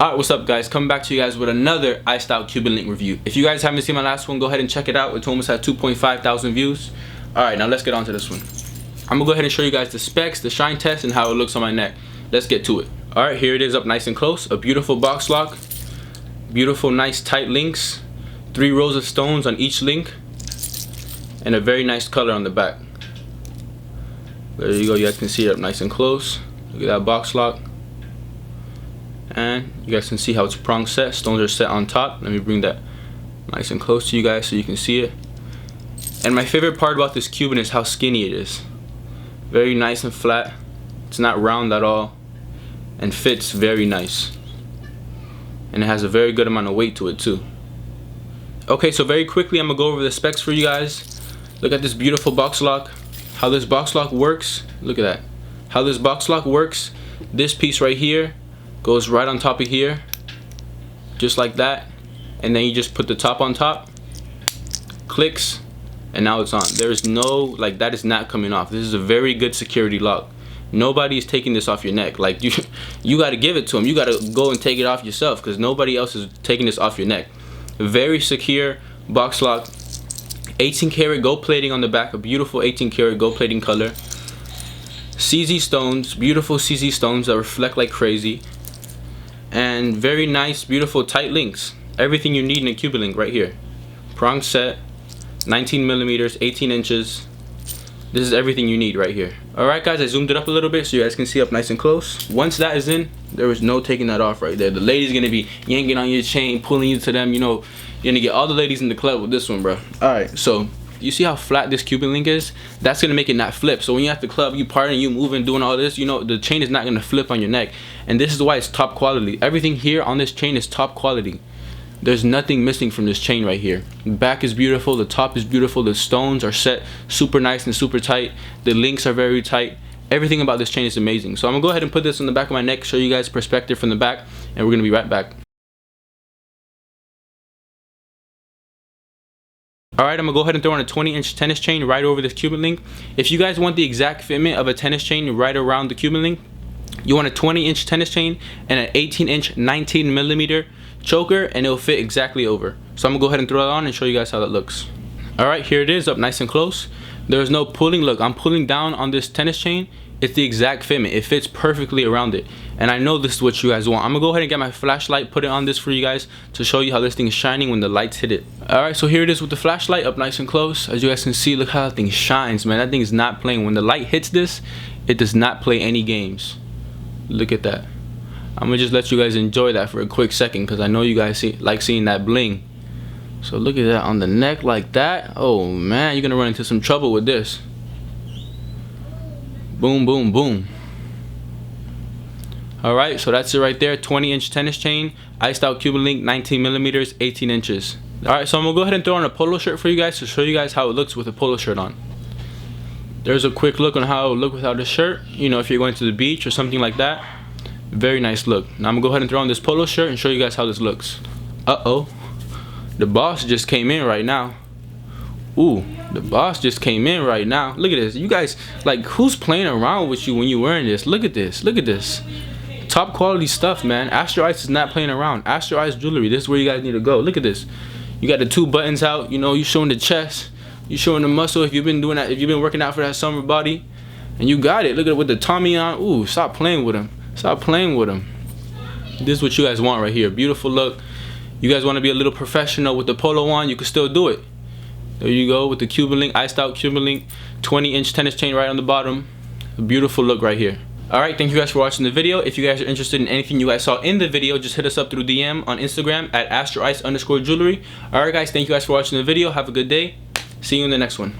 Alright, what's up guys? Coming back to you guys with another iced out Cuban link review. If you guys haven't seen my last one, go ahead and check it out. It's almost at 2.5 thousand views. Alright, now let's get on to this one. I'm gonna go ahead and show you guys the specs, the shine test, and how it looks on my neck. Let's get to it. Alright, here it is up nice and close. A beautiful box lock. Beautiful, nice tight links. 3 rows of stones on each link. And a very nice color on the back. There you go, you guys can see it up nice and close. Look at that box lock. And you guys can see how it's prong set. Stones are set on top. Let me bring that nice and close to you guys so you can see it. And my favorite part about this Cuban is how skinny it is. Very nice and flat. It's not round at all. And fits very nice. And it has a very good amount of weight to it too. Okay, so very quickly I'm gonna go over the specs for you guys. Look at this beautiful box lock. How this box lock works. Look at that. How this box lock works. This piece right here goes right on top of here, just like that, and then you just put the top on top, clicks, and now it's on. There is no, like, that is not coming off. This is a very good security lock. Nobody is taking this off your neck. Like, you got to give it to them. You got to go and take it off yourself, because nobody else is taking this off your neck. Very secure box lock. 18 karat gold plating on the back, a beautiful 18 karat gold plating color. CZ stones, beautiful CZ stones that reflect like crazy. And very nice, beautiful tight links. Everything you need in a Cuban link right here. Prong set, 19 millimeters, 18 inches. This is everything you need right here. Alright guys, I zoomed it up a little bit so you guys can see up nice and close. Once that is in, there is no taking that off right there. The lady's gonna be yanking on your chain, pulling you to them. You know, you're gonna get all the ladies in the club with this one, bro. Alright, so you see how flat this Cuban link is? That's gonna make it not flip. So when you're at the club, you partying, you moving, doing all this, you know, the chain is not gonna flip on your neck. And this is why it's top quality. Everything here on this chain is top quality. There's nothing missing from this chain right here. The back is beautiful, the top is beautiful, the stones are set super nice and super tight. The links are very tight. Everything about this chain is amazing. So I'm gonna go ahead and put this on the back of my neck, show you guys perspective from the back, and we're gonna be right back. Alright, I'm going to go ahead and throw on a 20-inch tennis chain right over this Cuban link. If you guys want the exact fitment of a tennis chain right around the Cuban link, you want a 20-inch tennis chain and an 18-inch 19mm choker, and it'll fit exactly over. So I'm going to go ahead and throw that on and show you guys how that looks. Alright, here it is up nice and close. There's no pulling. Look, I'm pulling down on this tennis chain. It's the exact fitment. It fits perfectly around it. And I know this is what you guys want. I'm going to go ahead and get my flashlight, put it on this for you guys to show you how this thing is shining when the lights hit it. Alright, so here it is with the flashlight up nice and close. As you guys can see, look how that thing shines, man. That thing is not playing. When the light hits this, it does not play any games. Look at that. I'm going to just let you guys enjoy that for a quick second because I know you guys like seeing that bling. So look at that on the neck like that. Oh, man, you're going to run into some trouble with this. Boom, boom, boom. Alright, so that's it right there. 20-inch tennis chain, iced out Cuban link, 19mm, 18 inches. Alright, so I'm going to go ahead and throw on a polo shirt for you guys to show you guys how it looks with a polo shirt on. There's a quick look on how it would look without a shirt. You know, if you're going to the beach or something like that. Very nice look. Now I'm going to go ahead and throw on this polo shirt and show you guys how this looks. Uh-oh. The boss just came in right now. Ooh, the boss just came in right now. Look at this. You guys, like, who's playing around with you when you're wearing this? Look at this. Look at this. Top quality stuff, man. Astro Ice is not playing around. Astro Ice jewelry. This is where you guys need to go. Look at this. You got the 2 buttons out. You know, you're showing the chest. You're showing the muscle if you've been doing that. If you've been working out for that summer body. And you got it. Look at it with the Tommy on. Ooh, stop playing with him. Stop playing with him. This is what you guys want right here. Beautiful look. You guys want to be a little professional with the polo on. You can still do it. There you go with the Cuban link, iced out Cuban link, 20-inch tennis chain right on the bottom. A beautiful look right here. Alright, thank you guys for watching the video. If you guys are interested in anything you guys saw in the video, just hit us up through DM on Instagram at AstroIce_jewelry. Alright guys, thank you guys for watching the video. Have a good day. See you in the next one.